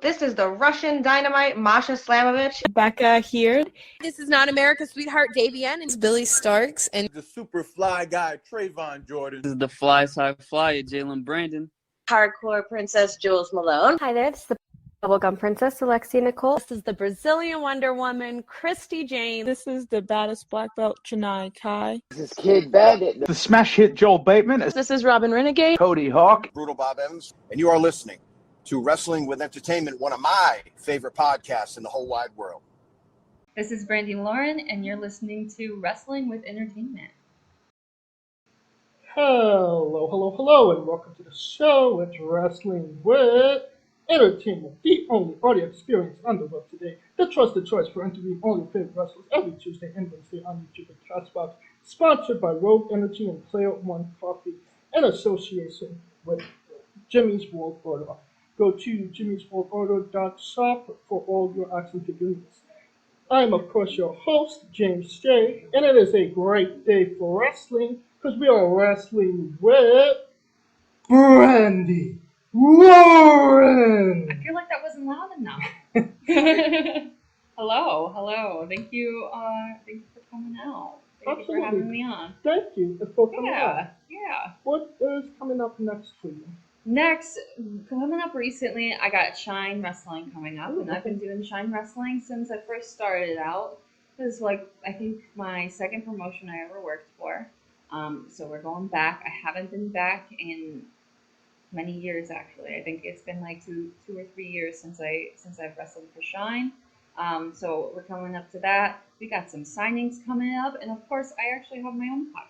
This is the Russian Dynamite, Masha Slamovich. Becca here. This is not America's sweetheart, Davian. And It's Billy Starks. And the super fly guy, Trayvon Jordan. This is the fly side flyer, Jalen Brandon. Hardcore Princess, Jules Malone. Hi there, this is the Bubblegum Princess, Alexia Nicole. This is the Brazilian Wonder Woman, Christy Jane. This is the baddest black belt, Chennai Kai. This is Kid Bandit. The smash hit Joel Bateman. This is Robin Renegade. Cody Hawk. Brutal Bob Evans. And you are listening to Wrestling with Entertainment, one of my favorite podcasts in the whole wide world. This is Brandi Lauren, and you're listening to Wrestling with Entertainment. Hello, and welcome to the show. It's Wrestling with Entertainment, the only audio experience on the web today. The trusted choice for interviewing all your favorite wrestlers every Tuesday and Wednesday on YouTube and Castbox. Sponsored by Rogue Energy and Player One Coffee in association with Jimmy's World Order. Go to jimmysworldorder.shop for all your action figurines. I'm, of course, your host, James J., and it is a great day for wrestling because we are wrestling with Brandi Lauren. I feel like that wasn't loud enough. Hello. Thank you for coming out. Thank you for having me on. Thank you for coming out. Yeah. What is coming up next for you? Next, coming up recently, I got Shine Wrestling coming up, and I've been doing Shine Wrestling since I first started out. It was I think my second promotion I ever worked for. So we're going back. I haven't been back in many years, actually. I think it's been like two or 3 years since I've wrestled for Shine. So we're coming up to that. We got some signings coming up, and of course, I actually have my own podcast.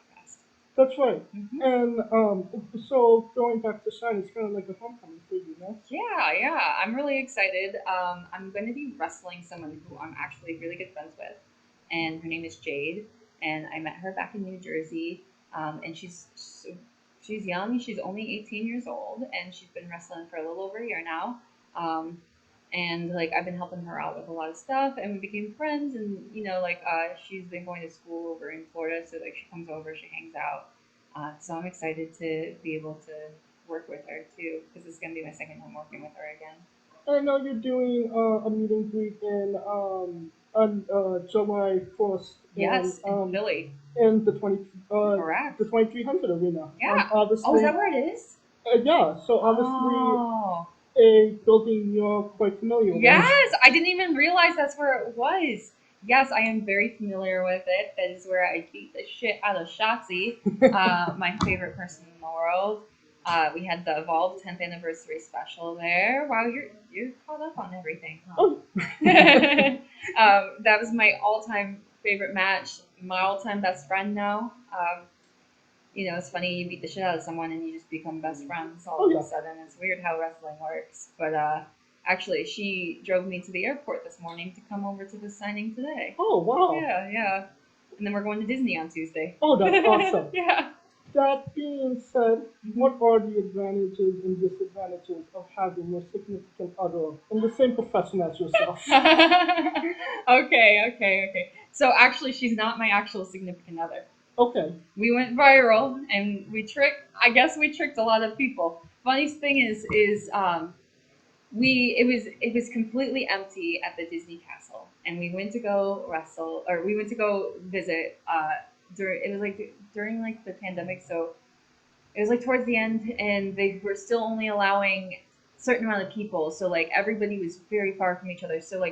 That's right. Mm-hmm. And so going back to Shine, it's kind of like a homecoming for you, no? Yeah. I'm really excited. I'm going to be wrestling someone who I'm actually really good friends with, and her name is Jade. And I met her back in New Jersey, and she's young. She's only 18 years old, and she's been wrestling for a little over a year now. And I've been helping her out with a lot of stuff, and we became friends. And she's been going to school over in Florida, so she comes over, she hangs out. So I'm excited to be able to work with her too, because it's gonna be my second time working with her again. I know you're doing a meet and greet on July 1st. Yes, in Philly. In the correct. The 2300 arena. Yeah. Is that where it is? Yeah. So obviously. A building you're quite familiar with. Yes, I didn't even realize that's where it was. Yes, I am very familiar with it. That is where I beat the shit out of Shotzi, my favorite person in the world. We had the Evolve 10th anniversary special there. Wow, you're caught up on everything, huh? Oh. That was my all-time favorite match. My all-time best friend now. It's funny, you beat the shit out of someone and you just become best friends all of a sudden. It's weird how wrestling works. But actually, she drove me to the airport this morning to come over to the signing today. Oh, wow. Yeah. And then we're going to Disney on Tuesday. Oh, that's awesome. Yeah. That being said, what are the advantages and disadvantages of having your significant other in the same profession as yourself? Okay. So actually, she's not my actual significant other. Okay. We went viral, and we tricked a lot of people. Funniest thing is it was completely empty at the Disney Castle, and we went to go wrestle, or we went to go visit during the pandemic, so it was towards the end, and they were still only allowing a certain amount of people, so everybody was very far from each other, so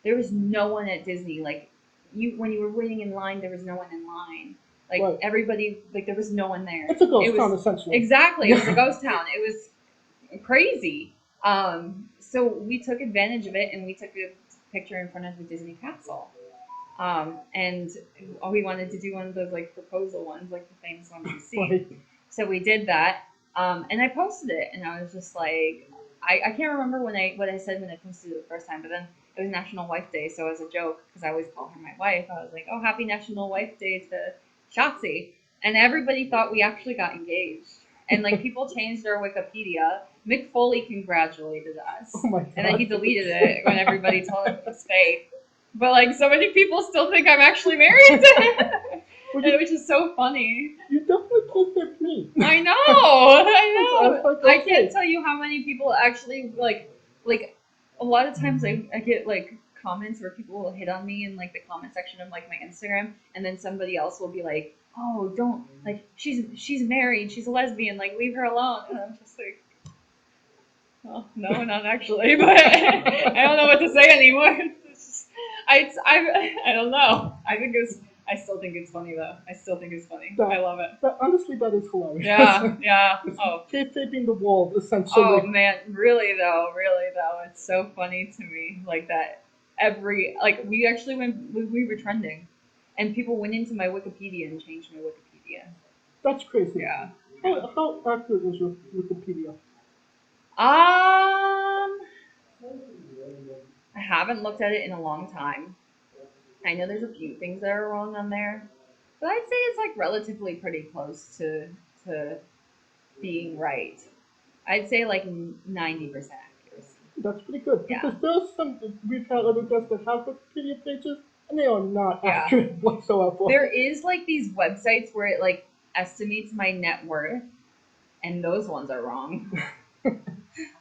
there was no one at Disney. When you were waiting in line, there was no one in line. Right. Everybody, there was no one there. It's a ghost town, essentially. Exactly. It was a ghost town. It was crazy. So we took advantage of it, and we took a picture in front of the Disney Castle. And we wanted to do one of those, proposal ones, the famous ones you see. Right. So we did that. And I posted it, and I was just I can't remember what I said when I posted it the first time, but then it was National Wife Day, so as a joke, because I always call her my wife, I was oh, happy National Wife Day to Shotzi, and everybody thought we actually got engaged, and people changed our Wikipedia. Mick Foley congratulated us, oh my God. And then he deleted it when everybody told him it was fake. But so many people still think I'm actually married to him, which is so funny. You definitely pulled their me. I know. I can't tell you how many people actually a lot of times I get like comments where people will hit on me in like the comment section of like my Instagram, and then somebody else will be like, "Oh, don't like she's married, she's a lesbian, like leave her alone." And I'm just like, "Well, no, not actually," but I don't know what to say anymore. It's just, I don't know. I still think it's funny though. I still think it's funny. I love it. Honestly, that is hilarious. Yeah, yeah. Oh. Taping the wall, essentially. Oh man, really though, it's so funny to me. Like that we actually we were trending, and people went into my Wikipedia and changed my Wikipedia. That's crazy. Yeah. How accurate is your Wikipedia? I haven't looked at it in a long time. I know there's a few things that are wrong on there, but I'd say it's like relatively pretty close to being right. I'd say like 90% accuracy. That's pretty good. Yeah. Because there's some, we've had other guests that have Wikipedia pages, and they are not accurate whatsoever. There is like these websites where it like estimates my net worth, and those ones are wrong.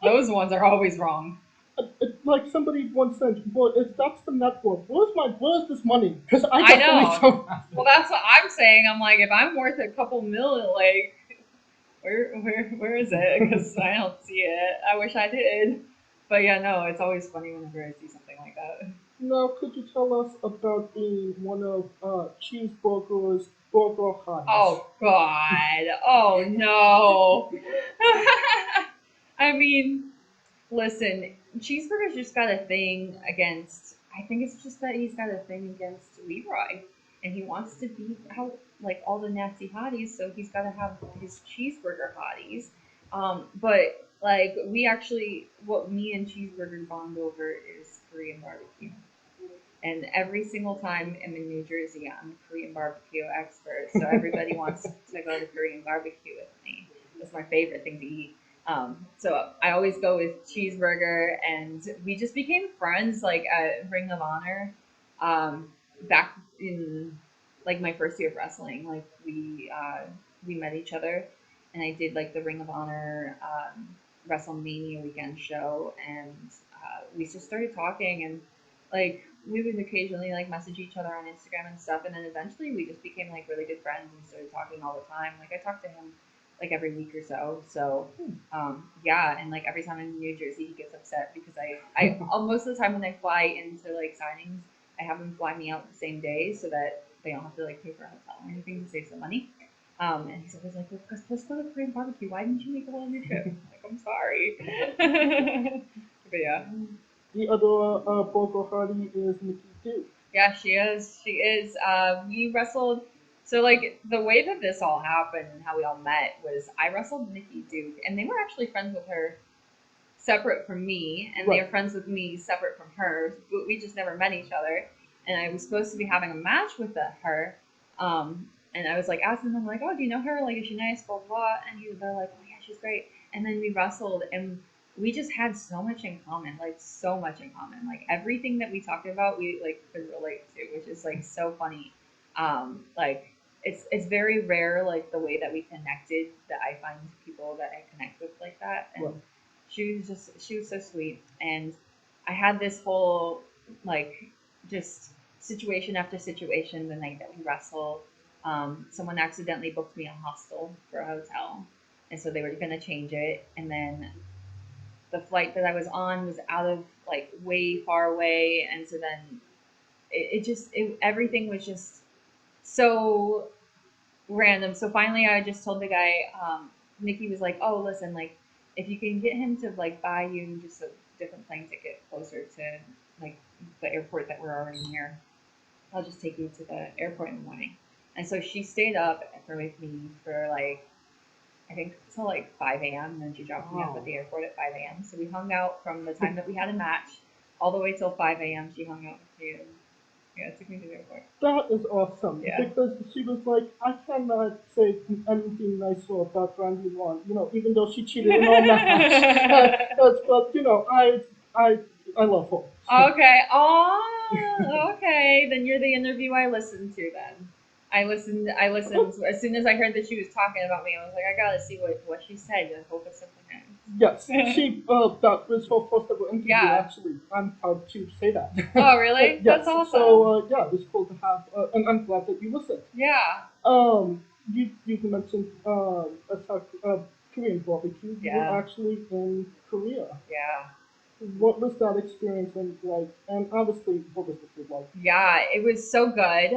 Those ones are always wrong. Like somebody once said, "Well, if that's the net worth, where's this money?" Because I I definitely know. don't have it. Well, that's what I'm saying. I'm like, if I'm worth a couple million, like, where is it? Because I don't see it. I wish I did. But yeah, no, it's always funny whenever I see something like that. Now, could you tell us about being one of Cheeseburgers' burger hotties? Oh God! Oh no! I mean, listen, Cheeseburgers just got a thing against. I think it's just that he's got a thing against Leroy, and he wants to beat out like all the nasty hotties, so he's got to have his cheeseburger hotties. But like we actually, what me and Cheeseburger bond over is Korean barbecue. And every single time I'm in New Jersey, I'm a Korean barbecue expert. So everybody wants to go to Korean barbecue with me. That's my favorite thing to eat. So I always go with Cheeseburger, and we just became friends like at Ring of Honor back in like my first year of wrestling. Like we met each other, and I did like the Ring of Honor WrestleMania weekend show, and we just started talking, and like we would occasionally like message each other on Instagram and stuff, and then eventually we just became like really good friends and started talking all the time. Like I talk to him like every week or so. So yeah, and like every time I'm in New Jersey, he gets upset because I most of the time when I fly into like signings, I have him fly me out the same day so that they don't have to like pay for a hotel or anything to save some money. And he's always like, well, let's go to Korean barbecue. Why didn't you make a whole new trip? I'm like, I'm sorry. But yeah. The other burger hottie is Nikii too. Yeah, she is. She is. We wrestled. So like the way that this all happened and how we all met was I wrestled Nikii Duke, and they were actually friends with her, separate from me, and they were friends with me separate from her. But we just never met each other. And I was supposed to be having a match with her. And I was like asking them like, oh, do you know her? Like, is she nice? Blah blah. And they're like, oh yeah, she's great. And then we wrestled, and we just had so much in common, like so much in common. Like everything that we talked about, we like could relate to, which is like so funny. Like it's very rare, like the way that we connected, that I find people that I connect with like that. And she was so sweet. And I had this whole like just situation after situation the night that we wrestled. Someone accidentally booked me a hostel for a hotel, and so they were going to change it, and then the flight that I was on was out of like way far away, and so then everything was just so random. So finally I just told the guy, Nikki was like, oh listen, like if you can get him to like buy you just a different plane ticket closer to like the airport that we're already near, I'll just take you to the airport in the morning. And so she stayed up with me for like I think till like 5 a.m. and then she dropped me off at the airport at 5 a.m. So we hung out from the time that we had a match all the way till 5 a.m. She hung out with me, and yeah, took me to the airport. That is awesome. Yeah. Because she was like, I cannot say anything nicer about Brandi Lauren, even though she cheated in all matches. But I love her. Okay. Oh, okay. Then you're the interview I listened to then. I listened as soon as I heard that she was talking about me. I was like, I gotta see what she said. I hope it's something nice. Yes, she that was her first ever interview. Yeah. Actually, I'm proud to say that. Oh, really? Yes. That's awesome. So yeah, it was cool to have, and I'm glad that you listened. Yeah. You mentioned Korean barbecue. You Yeah. were actually in Korea. Yeah. What was that experience like? And obviously, what was the food like? Yeah, it was so good.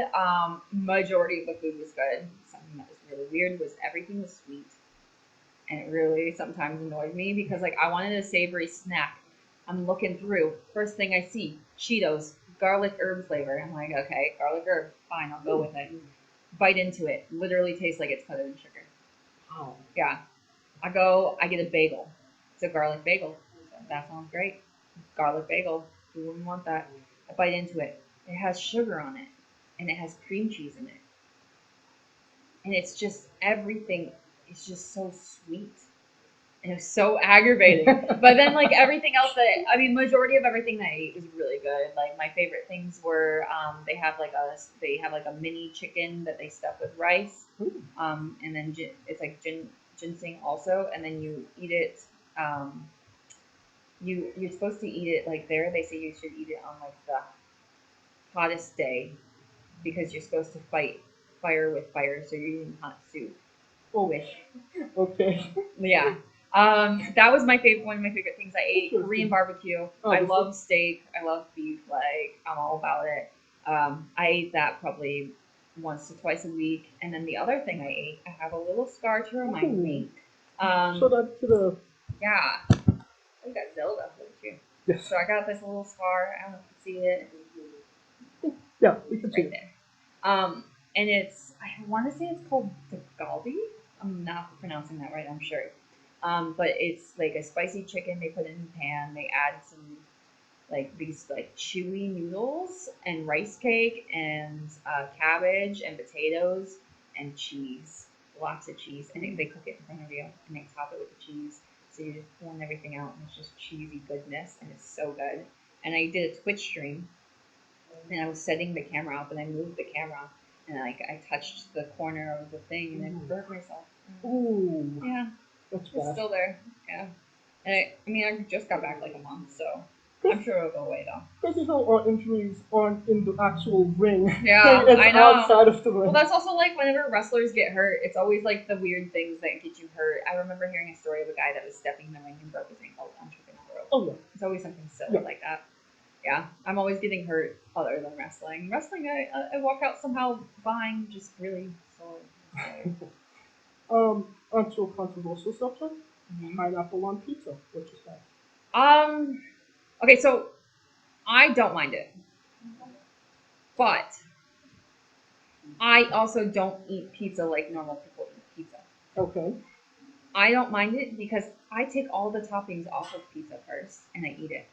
Majority of the food was good. Something that was really weird was everything was sweet. And it really sometimes annoyed me because like I wanted a savory snack. I'm looking through. First thing I see, Cheetos, garlic herb flavor. I'm like, okay, garlic herb, fine, I'll go with it. Bite into it. Literally tastes like it's coated in sugar. Wow. Yeah. I get a bagel. It's a garlic bagel. That sounds great. Garlic bagel. Who wouldn't want that? I bite into it. It has sugar on it. And it has cream cheese in it. And it's just everything is just so sweet. And it was so aggravating. But then like everything else majority of everything that I ate was really good. Like my favorite things were they have like a mini chicken that they stuff with rice. And then it's like ginseng also, and then you eat it you're supposed to eat it like there they say you should eat it on like the hottest day because you're supposed to fight fire with fire, so you're eating hot soup. Okay. Yeah. That was my favorite. One of my favorite things I ate. Korean barbecue. I love steak. I love beef. Like I'm all about it. I ate that probably once to twice a week. And then the other thing I ate, I have a little scar to remind me. So that to the. Yeah. I got Zelda, didn't you? Yes. So I got this little scar. I don't know if you can see it. Yeah, we can see Right it. there. And it's, I want to say it's called the Galbi. I'm not pronouncing that right, I'm sure. But it's like a spicy chicken they put in a pan. They add some like these like chewy noodles and rice cake and cabbage and potatoes and cheese. Lots of cheese. And they cook it in front of you and they top it with the cheese. So you're just pulling everything out and it's just cheesy goodness and it's so good. And I did a Twitch stream and I was setting the camera up and I moved the camera and like I touched the corner of the thing and I burnt myself. Ooh. Yeah. That's It's bad. still there. Yeah. And I just got back like a month, so I'm sure it'll go away though. Crazy how our injuries aren't in the actual ring. Yeah, It's I know. outside of the ring. Well, that's also like whenever wrestlers get hurt, it's always like the weird things that get you hurt. I remember hearing a story of a guy that was stepping in the ring and broke his ankle on tripping on the rope. Oh yeah. It's always something silly like that. Yeah, I'm always getting hurt other than wrestling. Wrestling, I walk out somehow fine, just really sore. Onto a controversial subject. Pineapple on pizza. What you say? Okay, so I don't mind it, but I also don't eat pizza like normal people eat pizza. Okay. I don't mind it because I take all the toppings off of pizza first and I eat it,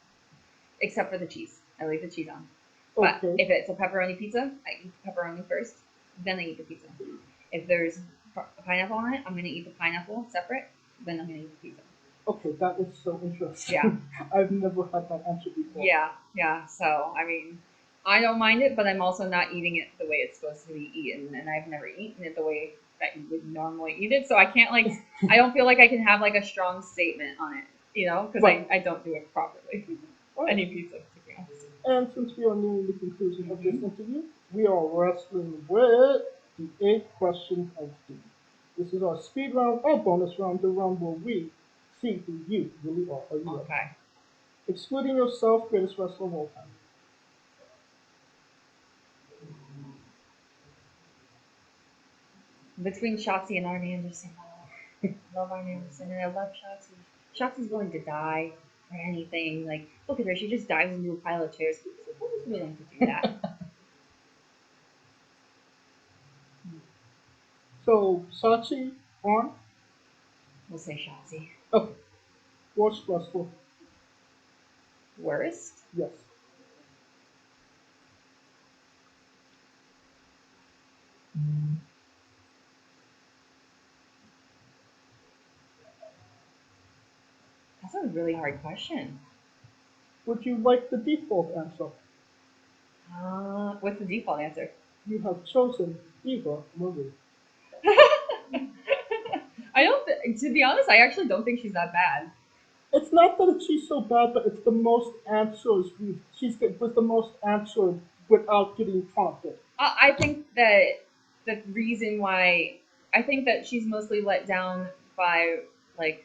except for the cheese. I leave the cheese on. But Okay. if it's a pepperoni pizza, I eat the pepperoni first, then I eat the pizza. If there's pineapple on it, I'm going to eat the pineapple separate, then I'm going to eat the pizza. Okay, that is so interesting. Yeah. I've never had that answer before. Yeah. So, I mean, I don't mind it, but I'm also not eating it the way it's supposed to be eaten, and I've never eaten it the way that you would normally eat it, so I can't, like, I don't feel like I can have, like, a strong statement on it, you know, because I don't do it properly. I need pizza, to be honest. And since we are nearing the conclusion of this interview, we are wrestling with the 8 questions of doom. This is our speed round or bonus round, the round where we see who you really are. Are you ready? Okay. Excluding yourself, greatest wrestler of all time. Between Shotzi and Arn Anderson, I love Arn Anderson, and I love Shotzi. Shotzi's willing to die for anything. Like, look at her, she just dives into a pile of chairs. Who's willing to do that? So, Sachi, on? We'll say Shotzi. Okay. Worst wrestler? Worst? Yes. That's a really hard question. Would you like the default answer? What's the default answer? You have chosen Eva Marie. I don't. To be honest, I actually don't think she's that bad. It's not that she's so bad, but it's the most answers with the most answers without getting prompted. I think that the reason why I think that she's mostly let down by like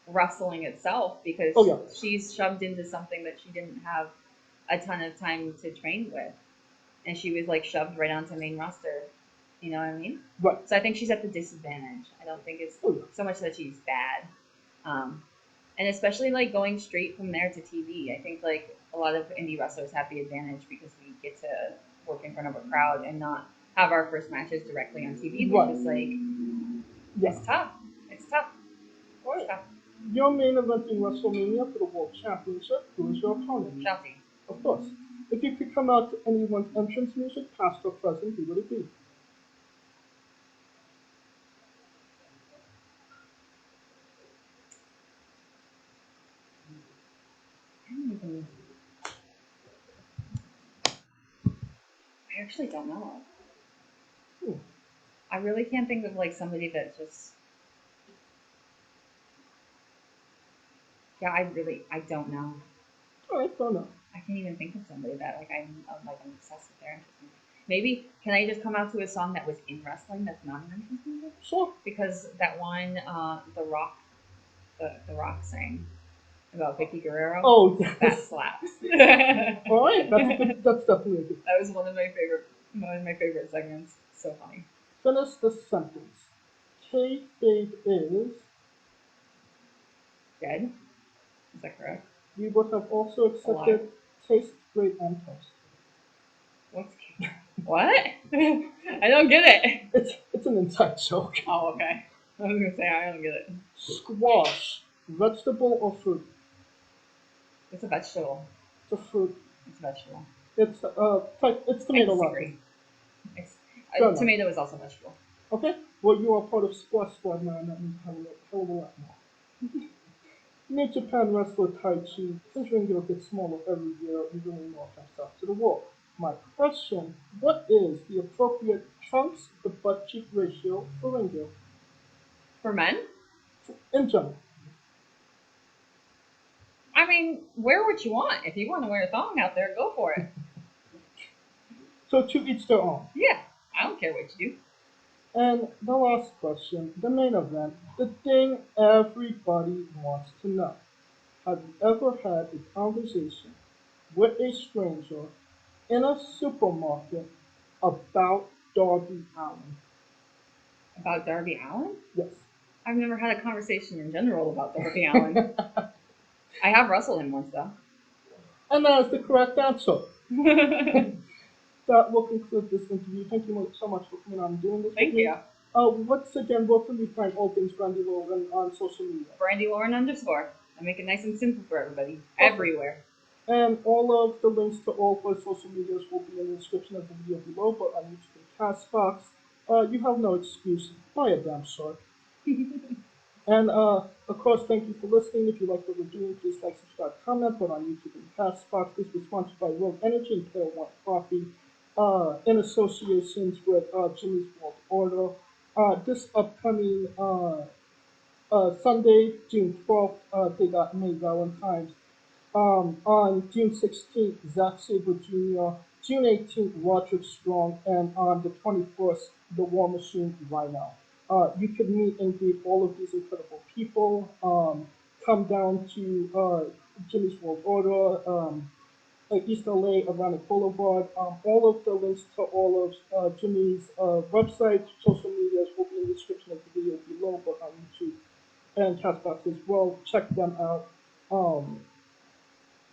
wrestling itself because Oh, yeah. she's shoved into something that she didn't have a ton of time to train with, and she was like shoved right onto main roster. You know what I mean? Right. So I think she's at the disadvantage. I don't think it's Oh, yeah. so much that she's bad, and especially like going straight from there to TV. I think like a lot of indie wrestlers have the advantage because we get to work in front of a crowd and not have our first matches directly on TV. Right. Because like Yeah. it's tough. It's tough. Right. It's tough. Your main event in WrestleMania for the World Championship, who is your opponent? Shotzi. Of course. If you could come out to anyone's entrance music, past or present, who would it be? I actually don't know. Hmm. I really can't think of like somebody that just. Yeah, I don't know. All right, fair enough. I can't even think of somebody that like I'm obsessed with their entrance music. Maybe can I just come out to a song that was in wrestling that's not an entrance music? Sure. Because that one, the Rock sang about Vicky Guerrero. Oh, yes. That slaps. All right, that's definitely a good. That was one of my favorite segments. So funny. Finish the sentence. Kayfabe is. Dead. Is that correct? We would have also accepted Alive. taste great and toast. What's what? I don't get it. It's an inside joke. Oh, okay. I was gonna say I don't get it. Squash, vegetable or fruit? It's a vegetable. It's a fruit. It's a vegetable. It's it's tomato I latte. disagree. It's, Fair enough. tomato is also vegetable. Okay. Well, you are part of Squash Squad now, and that means having a hell of a lot more. New Japan wrestler Tai Chi, his ring girl gets smaller every year, revealing more of himself to the world. My question, what is the appropriate trunks to butt cheek ratio for ring girl? For men? In general. I mean, wear what you want. If you want to wear a thong out there, go for it. So to each their own. Yeah, I don't care what you do. And the last question, the main event, the thing everybody wants to know. Have you ever had a conversation with a stranger in a supermarket about Darby Allin? About Darby Allin? Yes. I've never had a conversation in general about Darby Allin. I have wrestled him once, though. And that is the correct answer. That will conclude this interview. Thank you so much for coming on and doing this. Thank you. Once again, where can we find all things Brandi Lauren on social media? Brandi Lauren _. I make it nice and simple for everybody. Okay. Everywhere. And all of the links to all of our social medias will be in the description of the video below, but on YouTube and CastBox, you have no excuse. Buy a damn short. And of course, thank you for listening. If you like what we're doing, please like, subscribe, comment. But on YouTube and CastBox, this was sponsored by Rogue Energy and Pale One Coffee in associations with Jimmy's World Order. This upcoming Sunday, June 12th, they got May Valentine's. On June 16th, Zack Sabre Jr., June 18th, Roderick Strong, and on the 21st, The War Machine Rhino. You can meet and greet all of these incredible people. Come down to Jimmy's World Order, East LA, Atlantic Boulevard. All of the links to all of Jimmy's websites, social medias will be in the description of the video below, but on YouTube and CastBox as well. Check them out.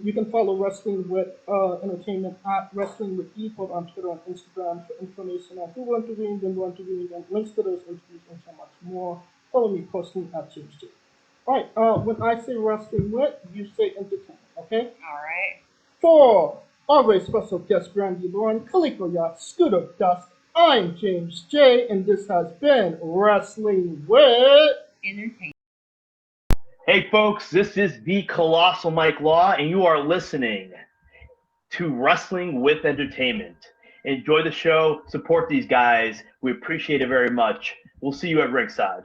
You can follow Wrestling with Entertainment at Wrestling with E, both on Twitter and Instagram for information on who we're interviewing, when we're interviewing, and links to those interviews and so much more. Follow me personally at James J. Alright, when I say Wrestling with, you say Entertainment, okay? Alright. For our very special guest, Brandi Lauren, Kaliko Yacht, Scooter Dust, I'm James J, and this has been Wrestling with Entertainment. Hey folks, this is the Colossal Mike Law, and you are listening to Wrestling with Entertainment. Enjoy the show, support these guys. We appreciate it very much. We'll see you at ringside.